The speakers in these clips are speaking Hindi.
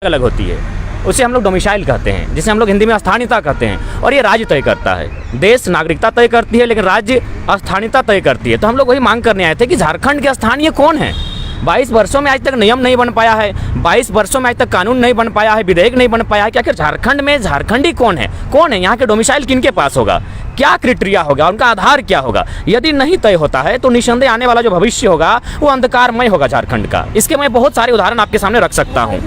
अलग होती है, उसे हम लोग डोमिसाइल कहते हैं, जिसे हम लोग हिंदी में स्थानीयता कहते हैं। और ये राज्य तय करता है। देश नागरिकता तय करती है, लेकिन राज्य स्थानीयता तय करती है। तो हम लोग वही मांग करने आए थे कि झारखंड के स्थानीय कौन है। 22 वर्षों में आज तक नियम नहीं बन पाया है, 22 वर्षों में आज तक कानून नहीं बन पाया है, विधेयक नहीं बन पाया है कि आखिर झारखंड में झारखंडी कौन है, यहाँ के डोमिसाइल किनके पास होगा, क्या क्राइटेरिया होगा, उनका आधार क्या होगा। यदि नहीं तय होता है तो निस्संदेह आने वाला जो भविष्य होगा वो अंधकारमय होगा झारखंड का। इसके मैं बहुत सारे उदाहरण आपके सामने रख सकता हूँ।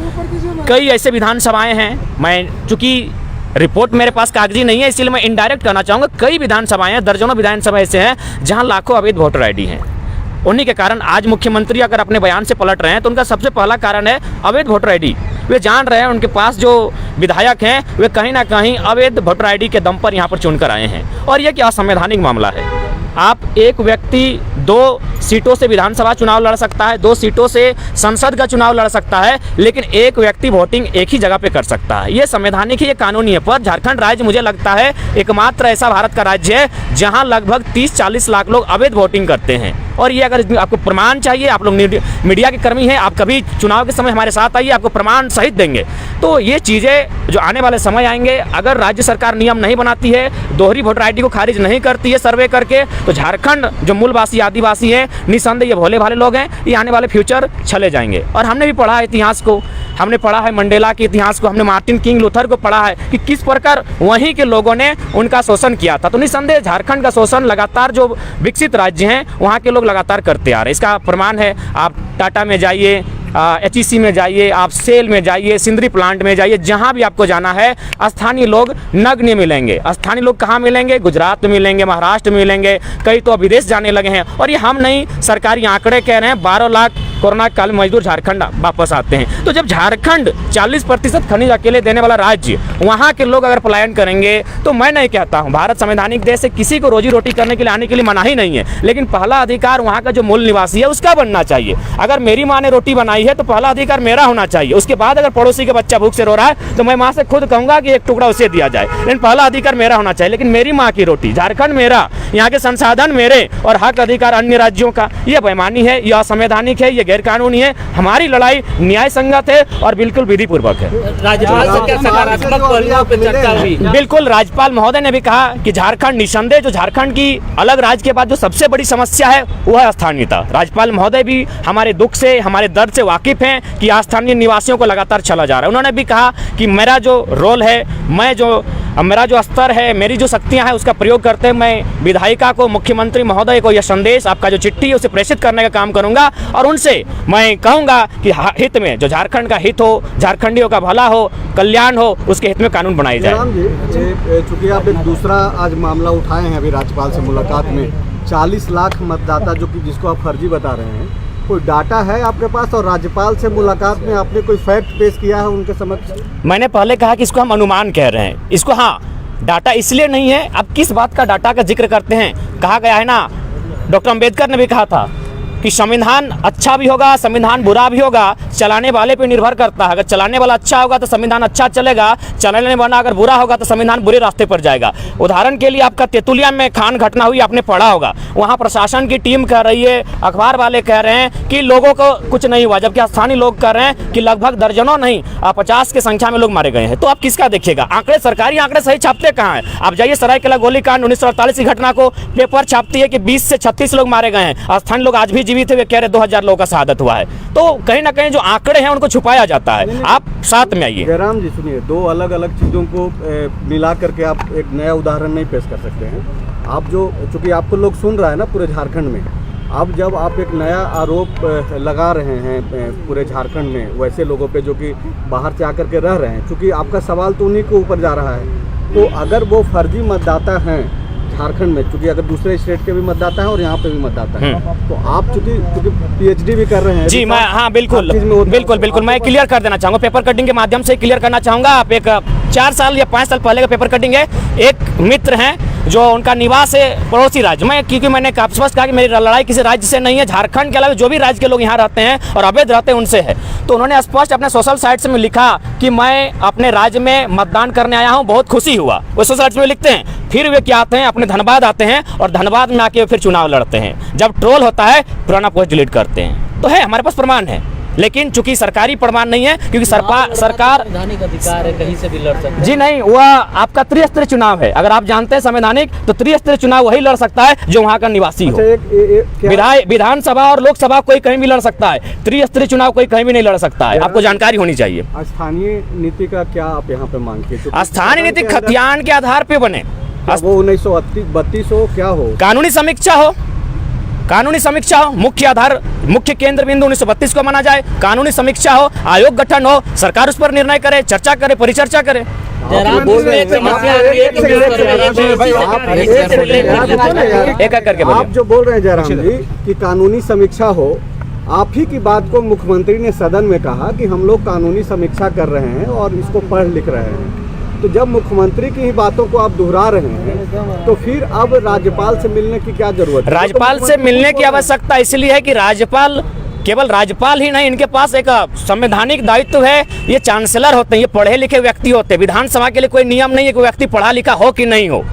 कई ऐसे विधानसभाएं हैं, मैं चूंकि रिपोर्ट मेरे पास कागजी नहीं है इसलिए मैं इनडायरेक्ट कहना चाहूँगा, कई विधानसभाएं हैं, दर्जनों विधानसभा ऐसे हैं जहाँ लाखों अवैध वोटर ID हैं। उन्हीं के कारण आज मुख्यमंत्री अगर अपने बयान से पलट रहे हैं तो उनका सबसे पहला कारण है अवैध वोटर ID। वे जान रहे हैं उनके पास जो विधायक हैं वे कहीं ना कहीं अवैध वोटर ID के दम पर यहाँ पर चुनकर आए हैं। और यह क्या असंवैधानिक मामला है। आप एक व्यक्ति 2 सीटों से विधानसभा चुनाव लड़ सकता है, 2 सीटों से संसद का चुनाव लड़ सकता है, लेकिन एक व्यक्ति वोटिंग एक ही जगह पे कर सकता है। ये संवैधानिक है, ये कानूनी है। पर झारखंड राज्य मुझे लगता है एकमात्र ऐसा भारत का राज्य है जहां लगभग 30-40 लाख लोग अवैध वोटिंग करते हैं। और ये अगर आपको प्रमाण चाहिए, आप लोग मीडिया के कर्मी हैं, आप कभी चुनाव के समय हमारे साथ आइए, आपको प्रमाण सहित देंगे। तो ये चीज़ें जो आने वाले समय आएंगे, अगर राज्य सरकार नियम नहीं बनाती है, दोहरी वोटर ID को खारिज नहीं करती है सर्वे करके, तो झारखंड जो मूलवासी आदिवासी हैं, निसंदेह ये भोले भाले लोग हैं, ये आने वाले फ्यूचर चले जाएंगे। और हमने भी पढ़ा है इतिहास को, हमने पढ़ा है मंडेला के इतिहास को, हमने मार्टिन किंग लूथर को पढ़ा है कि किस प्रकार वहीं के लोगों ने उनका शोषण किया था। तो निसंदेह झारखंड का शोषण लगातार जो विकसित राज्य हैं वहाँ के लोग लगातार करते आ रहे हैं। इसका प्रमाण है, आप टाटा में जाइए, HEC में जाइए, आप सेल में जाइए, सिंदरी प्लांट में जाइए, जहाँ भी आपको जाना है स्थानीय लोग नग्न मिलेंगे। स्थानीय लोग कहाँ मिलेंगे? गुजरात में मिलेंगे, महाराष्ट्र में मिलेंगे, कई तो विदेश जाने लगे हैं। और ये हम नहीं, सरकारी आंकड़े कह रहे हैं 12 लाख कोरोना काल मजदूर झारखंड वापस आते हैं। तो जब झारखंड 40% खनिज अकेले देने वाला राज्य, वहाँ के लोग अगर पलायन करेंगे तो मैं नहीं कहता हूँ, भारत संवैधानिक देश है, किसी को रोजी रोटी करने के लिए आने के लिए मना ही नहीं है, लेकिन पहला अधिकार वहाँ का जो मूल निवासी है उसका बनना चाहिए। अगर मेरी माँ ने रोटी बनाई है तो पहला अधिकार मेरा होना चाहिए। उसके बाद अगर पड़ोसी का बच्चा भूख से रो रहा है तो मैं माँ से खुद कहूँगा कि एक टुकड़ा उसे दिया जाए, लेकिन पहला अधिकार मेरा होना चाहिए। लेकिन मेरी माँ की रोटी, झारखंड मेरा, यहाँ के संसाधन मेरे और हक अधिकार अन्य राज्यों का, यह बेईमानी है, यह असंवैधानिक है, यह गैर कानूनी है। हमारी लड़ाई न्याय संगत है और बिल्कुल विधि पूर्वक है। बिल्कुल, राज्यपाल महोदय ने भी कहा कि झारखंड निसंदेह, जो झारखंड की अलग राज्य के बाद जो सबसे बड़ी समस्या है वह है स्थानीयता। राज्यपाल महोदय भी हमारे दुख से, हमारे दर्द से वाकिफ हैं कि स्थानीय निवासियों को लगातार चला जा रहा है। उन्होंने भी कहा कि मेरा जो रोल है, मेरा जो स्तर है, मेरी जो शक्तियां हैं उसका प्रयोग करते हुए मैं विधायिका को, मुख्यमंत्री महोदय को यह संदेश, आपका जो चिट्ठी है उसे प्रेषित करने का काम करूंगा। और उनसे मैं कहूंगा कि हित में, जो झारखंड का हित हो, झारखंडियों का भला हो, कल्याण हो, उसके हित में कानून बनाए जाए। चूंकि आप एक दूसरा आज मामला उठाए हैं अभी राज्यपाल से मुलाकात में, 40 लाख मतदाता जिसको आप फर्जी बता रहे हैं, कोई डाटा है आपके पास? और राज्यपाल से मुलाकात में आपने कोई फैक्ट पेश किया है उनके समक्ष? मैंने पहले कहा कि इसको हम अनुमान कह रहे हैं, इसको हाँ डाटा इसलिए नहीं है। अब किस बात का डाटा का जिक्र करते हैं? कहा गया है ना, डॉक्टर अंबेडकर ने भी कहा था कि संविधान अच्छा भी होगा, संविधान बुरा भी होगा, चलाने वाले पे निर्भर करता है। अगर चलाने वाला अच्छा होगा तो संविधान अच्छा चलेगा, चलाने वाला अगर बुरा होगा तो संविधान बुरे रास्ते पर जाएगा। उदाहरण के लिए आपका तेतुलिया में खान घटना हुई, आपने पढ़ा होगा, वहाँ प्रशासन की टीम कह रही है, अखबार वाले कह रहे हैं कि लोगों को कुछ नहीं हुआ, जबकि स्थानीय लोग कह रहे हैं कि लगभग दर्जनों नहीं 50 की संख्या में लोग मारे गए हैं। तो आप किसका देखिएगा? आंकड़े, सरकारी आंकड़े सही छापते कहाँ हैं? आप जाइए सरायकेला गोलीकांड 1948 की घटना को, पेपर छापती है कि 20 से 36 लोग मारे गए हैं, स्थानीय लोग आज भी जीवित है, कह रहे 2000 लोगों का शहादत हुआ है। तो कहीं ना कहीं जो आंकड़े हैं उनको छुपाया जाता है। आप साथ में आइए। जयराम जी सुनिए, 2 अलग अलग चीज़ों को मिला करके आप एक नया उदाहरण नहीं पेश कर सकते हैं। आप जो, चूँकि आपको लोग सुन रहा है ना पूरे झारखंड में, अब जब आप एक नया आरोप लगा रहे हैं पूरे झारखंड में वैसे लोगों पे जो कि बाहर से आकर के रह रहे हैं, चूँकि आपका सवाल तो उन्हीं के ऊपर जा रहा है, तो अगर वो फर्जी मतदाता हैं झारखंड में, चूंकि अगर दूसरे स्टेट के भी मतदाता हैं और यहाँ पे भी मतदाता हैं, तो आप चूंकि PhD भी कर रहे हैं जी, मैं हाँ बिल्कुल मैं क्लियर कर देना चाहूँगा, पेपर कटिंग के माध्यम से क्लियर करना चाहूँगा। आप एक 4 साल या 5 साल पहले का पेपर कटिंग है। एक मित्र हैं जो उनका निवास है पड़ोसी राज्य में, क्योंकि मैंने स्पष्ट कहा कि मेरी लड़ाई किसी राज्य से नहीं है, झारखंड के अलावा जो भी राज्य के लोग यहाँ रहते हैं और अवैध रहते हैं उनसे है। तो उन्होंने स्पष्ट अपने सोशल साइट्स में लिखा कि मैं अपने राज्य में मतदान करने आया हूँ, बहुत खुशी हुआ, वो सोशल साइट्स में लिखते हैं। फिर वे क्या आते हैं, अपने धनबाद आते हैं और धनबाद में आके फिर चुनाव लड़ते हैं। जब ट्रोल होता है पुराना पोस्ट डिलीट करते हैं। तो है, हमारे पास प्रमाण है। लेकिन चूंकि सरकारी प्रमाण नहीं है, क्योंकि सरकार संवैधानिक अधिकार है, कहीं से भी लड़ सकते हैं। जी नहीं, वह आपका त्रिस्तरीय चुनाव है। अगर आप जानते हैं संवैधानिक, तो त्रिस्तरीय चुनाव वही लड़ सकता है जो वहाँ का निवासी हो। विधानसभा और लोकसभा कोई कहीं भी लड़ सकता है, त्रिस्तरीय चुनाव कोई कहीं भी नहीं लड़ सकता है। आपको जानकारी होनी चाहिए। स्थानीय नीति का क्या आप यहाँ पे मांग के? स्थानीय नीति खतियान के आधार पे बने, वो 1932 हो, क्या हो? कानूनी समीक्षा हो, कानूनी समीक्षा हो, मुख्य आधार, मुख्य केंद्र बिंदु 1932 को माना जाए, कानूनी समीक्षा हो, आयोग गठन हो, सरकार उस पर निर्णय करे, चर्चा करे, परिचर्चा करे। जयराम बोल रहे हैं समस्या एक एक करके आप जो बोल रहे हैं जयराम जी कि कानूनी समीक्षा हो, आप ही की बात को मुख्यमंत्री ने सदन में कहा कि हम लोग कानूनी समीक्षा कर रहे हैं और इसको पढ़ लिख रहे हैं। तो जब मुख्यमंत्री की ही बातों को आप दोहरा रहे हैं, तो फिर अब राज्यपाल से मिलने की क्या जरूरत है? राज्यपाल से मिलने की आवश्यकता इसलिए है कि राज्यपाल, केवल राज्यपाल ही नहीं, इनके पास एक संवैधानिक दायित्व है। ये चांसलर होते हैं, ये पढ़े लिखे व्यक्ति होते हैं। विधानसभा के लिए कोई नियम नहीं है कि व्यक्ति पढ़ा लिखा हो कि नहीं हो,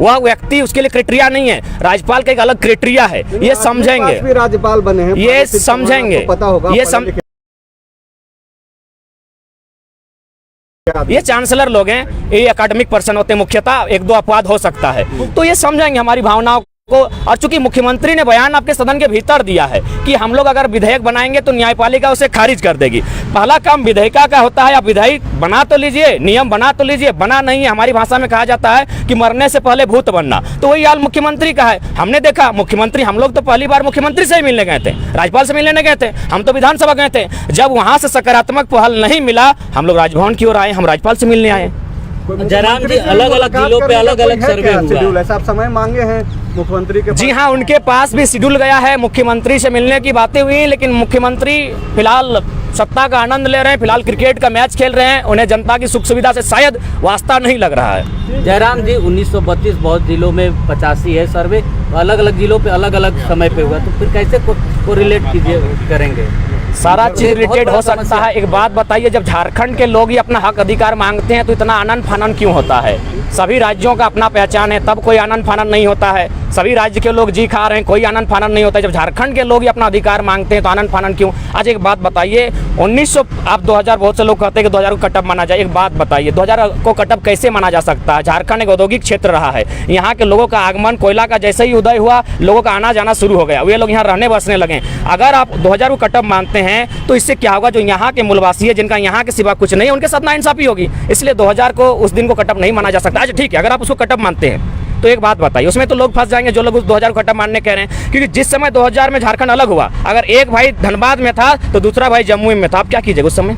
वह व्यक्ति, उसके लिए क्राइटेरिया नहीं है। राज्यपाल का एक अलग क्राइटेरिया है, ये समझेंगे। भी राज्यपाल बने हैं, ये समझेंगे, पता होगा, ये चांसलर लोग हैं, ये एकेडमिक पर्सन होते हैं मुख्यतः, एक दो अपवाद हो सकता है, तो ये समझेंगे हमारी भावनाओं को। और चूंकि मुख्यमंत्री ने बयान आपके सदन के भीतर दिया है कि हम लोग अगर विधेयक बनाएंगे तो न्यायपालिका उसे खारिज कर देगी। पहला काम विधेयिका का होता है, आप विधेयक बना तो लीजिए, नियम बना तो लीजिए, बना नहीं है। हमारी भाषा में कहा जाता है कि मरने से पहले भूत बनना, तो वही हाल मुख्यमंत्री का है। हमने देखा मुख्यमंत्री, हम लोग तो पहली बार मुख्यमंत्री से ही मिलने गए थे, राज्यपाल से मिलने नहीं गए थे, हम तो विधानसभा गए थे। जब वहां से सकारात्मक पहल नहीं मिला, हम लोग राजभवन की ओर आए, हम राज्यपाल से मिलने आए। जयराम जी, अलग अलग जिलों पे अलग अलग सर्वे हुआ है। आप समय मांगे हैं मुख्यमंत्री के? जी हाँ, उनके पास भी शेड्यूल गया है, मुख्यमंत्री से मिलने की बातें हुई, लेकिन मुख्यमंत्री फिलहाल सत्ता का आनंद ले रहे हैं, फिलहाल क्रिकेट का मैच खेल रहे हैं, उन्हें जनता की सुख सुविधा से शायद वास्ता नहीं लग रहा है। जयराम जी, 1932 बहुत जिलों में 85 है सर्वे, अलग अलग जिलों पे अलग अलग समय पे हुआ, तो फिर कैसे को रिलेट करेंगे? सारा चीज रिलेटेड हो सकता है। एक बात बताइए, जब झारखंड के लोग ही अपना हक अधिकार मांगते हैं तो इतना आनंद फानन क्यों होता है? सभी राज्यों का अपना पहचान है, तब कोई आनंद फानन नहीं होता है। सभी राज्य के लोग जी खा रहे हैं, कोई आनंद फानन नहीं होता है। जब झारखंड के लोग ही अपना अधिकार मांगते हैं तो आनंद फानन क्यों? आज एक बात बताइए, 1900 आप 2000, बहुत से लोग कहते हैं कि 2000 को कटअप माना जाए। एक बात बताइए, 2000 को कटअप कैसे माना जा सकता है? झारखंड एक औद्योगिक क्षेत्र रहा है, यहाँ के लोगों का आगमन, कोयला का जैसे ही उदय हुआ, लोगों का आना जाना शुरू हो गया, वे लोग यहाँ रहने बसने लगे। अगर आप 2000 को कटअप मानते हैं तो इससे क्या होगा? जो यहाँ के मूलवासी है, जिनका यहाँ के सिवा कुछ नहीं है, उनके साथ नाइंसाफी होगी। इसलिए 2000 को, उस दिन को कटअप नहीं माना जा सकता। अच्छा ठीक है, अगर आप उसको कटअप मानते हैं तो एक बात बताइए, उसमें तो लोग फंस जाएंगे जो लोग उस 2000 को कटअप मानने कह रहे हैं, क्योंकि जिस समय 2000 में झारखंड अलग हुआ, अगर एक भाई धनबाद में था तो दूसरा भाई जम्मू में था, आप क्या कीजिएगा उस समय?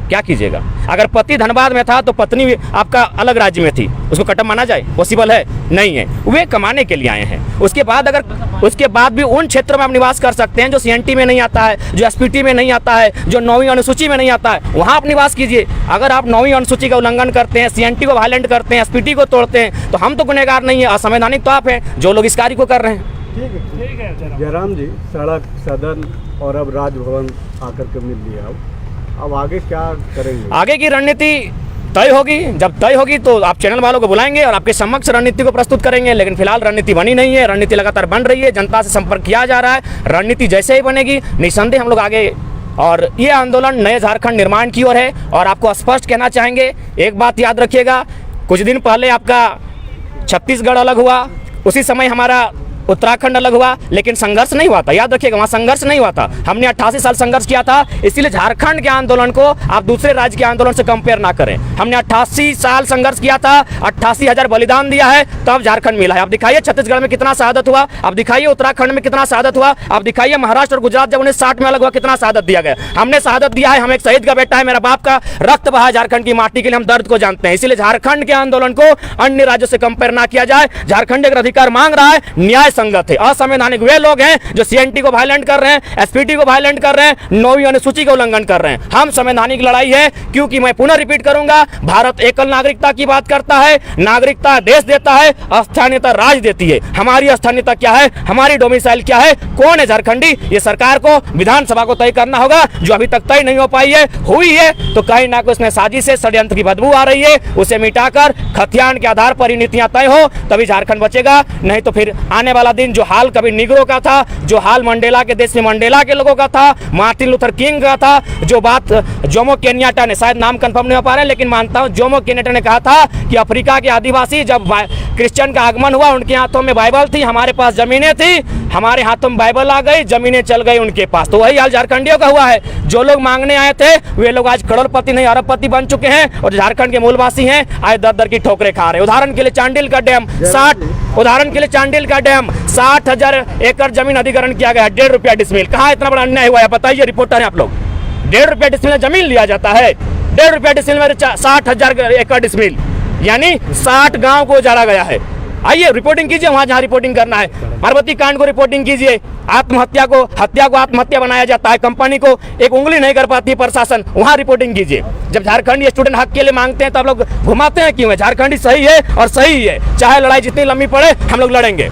क्या कीजिएगा? अगर पति धनबाद में था तो पत्नी आपका अलग राज्य में थी, उसको कटअप माना जाए? पॉसिबल है? नहीं है। वे कमाने के लिए आए हैं। उसके बाद भी उन क्षेत्रों में आप निवास कर सकते हैं जो सीएनटी में नहीं आता है, जो एसपीटी में नहीं आता है, जो 9वीं अनुसूची में नहीं आता है, वहाँ आप निवास कीजिए। अगर आप 9वीं अनुसूची का उल्लंघन करते हैं, सीएनटी को वायलेंट करते हैं, एसपीटी को तोड़ते हैं, तो हम तो गुनहगार नहीं है, असंवैधानिक तो आप हैं जो लोग इस कार्य को कर रहे हैं। ठीक है जयराम जी, सड़क, सदन और अब राजभवन आकर के मिल लिया, अब आगे क्या करेंगे? आगे की रणनीति तय होगी, जब तय होगी तो आप चैनल वालों को बुलाएंगे और आपके समक्ष रणनीति को प्रस्तुत करेंगे। लेकिन फिलहाल रणनीति बनी नहीं है, रणनीति लगातार बन रही है, जनता से संपर्क किया जा रहा है। रणनीति जैसे ही बनेगी निसंदेह हम लोग आगे, और ये आंदोलन नए झारखंड निर्माण की ओर है। और आपको स्पष्ट कहना चाहेंगे, एक बात याद रखिएगा, कुछ दिन पहले आपका छत्तीसगढ़ अलग हुआ, उसी समय हमारा उत्तराखंड अलग हुआ, लेकिन संघर्ष नहीं हुआ था। याद रखिएगा, वहाँ संघर्ष नहीं हुआ था। हमने 88 साल संघर्ष किया था, इसीलिए झारखंड के आंदोलन को आप दूसरे राज्य के आंदोलन से कंपेयर ना करें। हमने 88 साल संघर्ष किया था, 88,000 बलिदान दिया है, तब झारखंड मिला है। आप दिखाइए छत्तीसगढ़ में कितना शहादत हुआ, आप दिखाइए उत्तराखंड में कितना शहादत हुआ, आप दिखाइए महाराष्ट्र और गुजरात जब 1960 में अलग हुआ कितना शहादत दिया गया। हमने शहादत दिया है, हम एक शहीद का बेटा है, मेरा बाप का रक्त बहा झारखंड की माटी के लिए, हम दर्द को जानते हैं। इसलिए झारखंड के आंदोलन को अन्य राज्यों से कंपेयर ना किया जाए। झारखंड एक अधिकार मांग रहा है, न्याय संगत है। असंवैधानिक वे लोग हैं जो सीएनटी को वायलेंट कर रहे हैं, एसपीटी को वायलेंट कर रहे हैं, 9वीं अनुसूची का उल्लंघन कर रहे हैं। हम संवैधानिक लड़ाई है, क्योंकि मैं पुनः रिपीट करूंगा, भारत एकल नागरिकता की बात करता है। नागरिकता देश देता है, स्थानीयता राज देती है। हमारी स्थानीयता क्या है, हमारी डोमिसाइल क्या है, कौन है झारखंडी, ये सरकार को, विधानसभा को तय करना होगा, जो अभी तक तय नहीं हो पाई है। हुई है तो कहीं ना कहीं उसमें साजिश है, षड्यंत्र की बदबू आ रही है, उसे मिटाकर खतियान के आधार पर ही नीतियां तय हो, तभी झारखंड बचेगा। नहीं तो फिर आने वाला वाला दिन जो हाल कभी निग्रो का था, जो हाल मंडेला के देश में मंडेला के लोगों का था, मार्टिन लूथर किंग का था, जो बात जोमो केन्याटा ने, शायद नाम कंफर्म नहीं हो पा रहे हैं लेकिन मानता हूं, जोमो केन्याटा ने कहा था कि अफ्रीका के आदिवासी जब क्रिश्चियन का आगमन हुआ उनके हाथों में बाइबल थी, हमारे पास जमीनें थी, हमारे हाथों में बाइबल आ गई, जमीनें चल गई उनके पास। तो वही हाल झारखंडियों का हुआ है। जो लोग मांगने आए थे वे लोग आज करोड़पति नहीं अरबपति बन चुके हैं, और झारखंड के मूलवासी हैं आज दर दर की ठोकरें खा रहे हैं। उदाहरण के लिए चांडिल का डैम 60,000 एकड़ जमीन अधिग्रहण किया गया, 1.5 रुपया डिसमिल। कहाँ इतना बड़ा अन्याय हुआ है बताइए, रिपोर्टर है आप लोग। 1.5 रुपया डिसमिल में जमीन लिया जाता है, 1.5 रुपया डिसमिल में 60,000 एकड़ डिसमिल, यानी 60 गांव को उजाड़ा गया है। आइए रिपोर्टिंग कीजिए वहां जहां रिपोर्टिंग करना है, पार्वती कांड को रिपोर्टिंग हत्या को आत्महत्या बनाया जाता है, कंपनी को एक उंगली नहीं कर पाती प्रशासन, वहां रिपोर्टिंग कीजिए। जब झारखंडी स्टूडेंट हक के लिए मांगते हैं तो आप लोग घुमाते हैं क्यों है? झारखंडी सही है और सही है, चाहे लड़ाई जितनी लंबी पड़े हम लोग लड़ेंगे।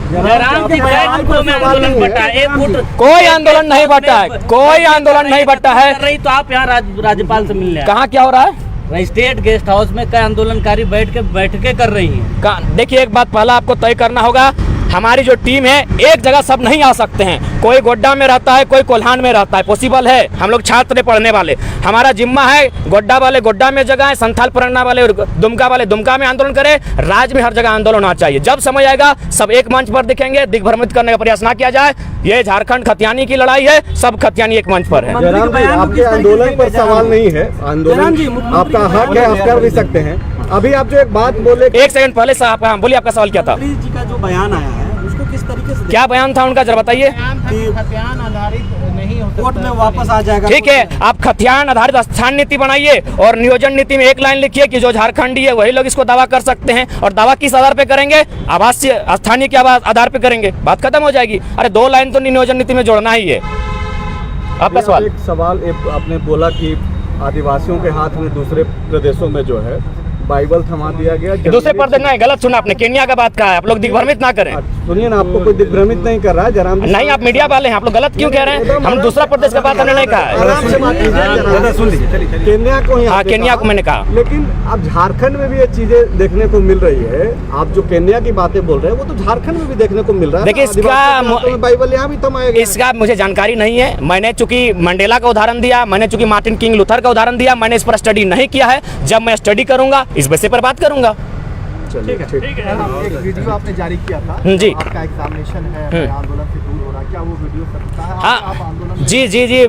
कोई आंदोलन नहीं बटा है, कोई आंदोलन नहीं बटा है। तो आप यहाँ राज्यपाल से मिलने आए। कहाँ क्या हो रहा है? स्टेट गेस्ट हाउस में कई आंदोलनकारी बैठकें कर रही हैं। देखिए एक बात पहला आपको तय करना होगा, हमारी जो टीम है एक जगह सब नहीं आ सकते हैं, कोई गोड्डा में रहता है, कोई कोल्हान में रहता है, पॉसिबल है। हम लोग छात्र पढ़ने वाले, हमारा जिम्मा है गोड्डा वाले गोड्डा में जगह है, संथाल परगना वाले दुमका वाले दुमका में आंदोलन करें। राज्य में हर जगह आंदोलन होना चाहिए। जब समय आएगा सब एक मंच पर दिखेंगे, दिग्भ्रमित करने का प्रयास ना किया जाए। ये झारखंड खतियानी की लड़ाई है, सब खतियानी एक मंच पर है। जयराम जी, आपके आंदोलन पर सवाल नहीं है, आंदोलन आपका हक है, आप कर भी सकते हैं। अभी आप जो एक बात बोले, एक सेकंड पहले साहब, हाँ बोलिए, आपका सवाल क्या था? जी का जो बयान आया है उसको किस तरीके से क्या बयान था उनका, जरा बताइए। खतियान आधारित नहीं होता, कोर्ट में वापस आ जाएगा। ठीक है, आप खतियान आधारित स्थान नीति बनाइए और नियोजन नीति में एक लाइन लिखिए कि जो झारखंडी है वही लोग इसको दावा कर सकते हैं। और दावा किस आधार पे करेंगे? आवासीय स्थानीय के आधार पे करेंगे, बात खत्म हो जाएगी। अरे 2 लाइन तो नियोजन नीति में जोड़ना ही है। आपका सवाल? एक सवाल आपने बोला कि आदिवासियों के हाथ में दूसरे प्रदेशों में जो है बाइबल थमा दिया गया। दूसरे प्रदेश नहीं, गलत सुना आपने, केन्या का बात कहा है। आप लोग दिग्भ्रमित ना करें। सुनिए ना, आपको कोई दिग्भ्रमित नहीं कर रहा है जयराम जी। नहीं, आप मीडिया वाले हैं, आप लोग गलत क्यों कह रहे हैं? हम दूसरा प्रदेश का बात हमने नहीं कहा है। आराम से बात कीजिए, सुन लीजिए। केन्या को हाँ, केन्या को मैंने कहा, लेकिन अब झारखंड में भी ये चीजें देखने को मिल रही है। आप जो केन्या की बातें बोल रहे हैं वो तो झारखंड में भी देखने को मिल रहा है। देखिए इसका बाइबल यहाँ भी थमाया गया। इसका मुझे जानकारी नहीं है। मैंने चूंकि मंडेला का उदाहरण दिया, मैंने चूंकि मार्टिन किंग लूथर का उदाहरण दिया, मैंने इस पर स्टडी नहीं किया है। जब मैं स्टडी करूंगा इस विषय पर बात करूंगा। ठीक है। एक वीडियो आपने जारी किया था, जी, आपका एग्जामिनेशन है, आंदोलन से दूर हो रहा, क्या वो वीडियो सकता है? हाँ जी,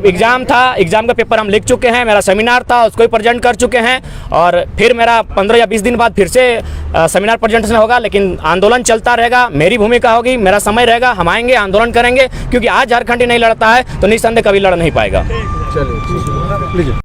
एग्जाम था, एग्जाम का पेपर हम लिख चुके हैं, मेरा सेमिनार था उसको ही प्रेजेंट कर चुके हैं, और फिर मेरा 15 या 20 दिन बाद फिर से सेमिनार प्रेजेंटेशन होगा। लेकिन आंदोलन चलता रहेगा, मेरी भूमिका होगी, मेरा समय रहेगा, हम आएंगे, आंदोलन करेंगे, क्योंकि आज झारखंडी नहीं लड़ता है तो निस्संदेह कभी लड़ नहीं पाएगा। चलिए, प्लीज।